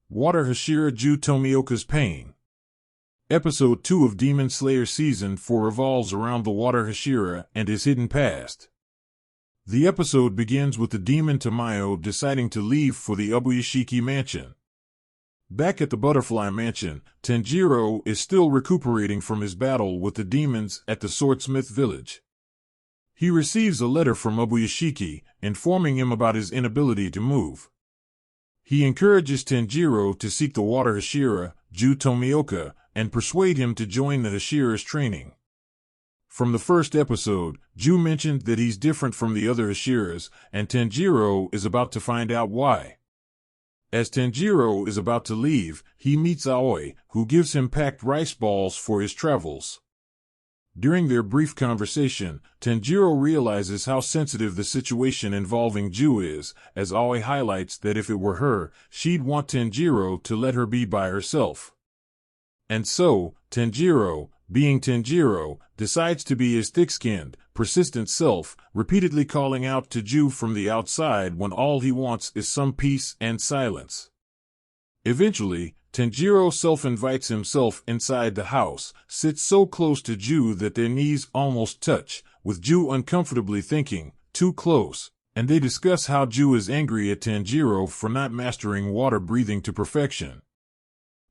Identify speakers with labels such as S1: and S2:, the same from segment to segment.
S1: Water Hashira Ju Tomioka's Pain. Episode 2 of Demon Slayer Season 4 revolves around the Water Hashira and his hidden past. The episode begins with the demon Tamayo deciding to leave for the Ubuyashiki mansion. Back at the Butterfly Mansion, Tanjiro is still recuperating from his battle with the demons at the Swordsmith Village. He receives a letter from Ubuyashiki, informing him about his inability to move. He encourages Tanjiro to seek the Water Hashira, Ju Tomioka, and persuade him to join the Hashira's training. From the first episode, Ju mentioned that he's different from the other Hashiras, and Tanjiro is about to find out why. As Tanjiro is about to leave, he meets Aoi, who gives him packed rice balls for his travels. During their brief conversation, Tanjiro realizes how sensitive the situation involving Ju is, as Aoi highlights that if it were her, she'd want Tanjiro to let her be by herself. And so, Tanjiro, being Tanjiro, decides to be his thick-skinned, persistent self, repeatedly calling out to Ju from the outside when all he wants is some peace and silence. Eventually, Tanjiro self-invites himself inside the house, sits so close to Ju that their knees almost touch, with Ju uncomfortably thinking, too close, and they discuss how Ju is angry at Tanjiro for not mastering water breathing to perfection.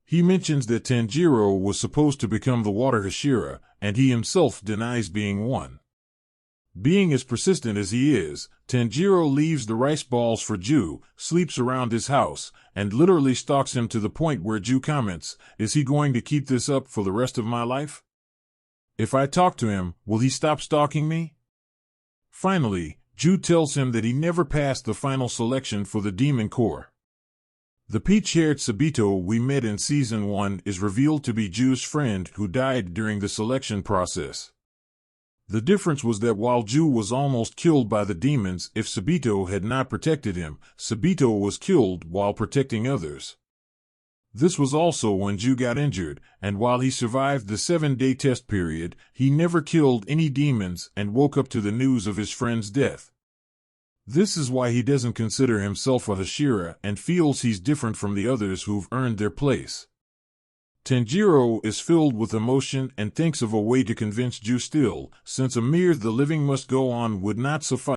S1: He mentions that Tanjiro was supposed to become the Water Hashira, and he himself denies being one. Being as persistent as he is, Tanjiro leaves the rice balls for Ju, sleeps around his house, and literally stalks him to the point where Ju comments, "Is he going to keep this up for the rest of my life? If I talk to him, will he stop stalking me?" Finally, Ju tells him that he never passed the final selection for the Demon Corps. The peach-haired Sabito we met in Season 1 is revealed to be Ju's friend who died during the selection process. The difference was that while Ju was almost killed by the demons if Sabito had not protected him, Sabito was killed while protecting others. This was also when Ju got injured, and while he survived the 7-day test period, he never killed any demons and woke up to the news of his friend's death. This is why he doesn't consider himself a Hashira and feels he's different from the others who've earned their place. Tanjiro is filled with emotion and thinks of a way to convince Ju still, since a mere "the living must go on" would not suffice.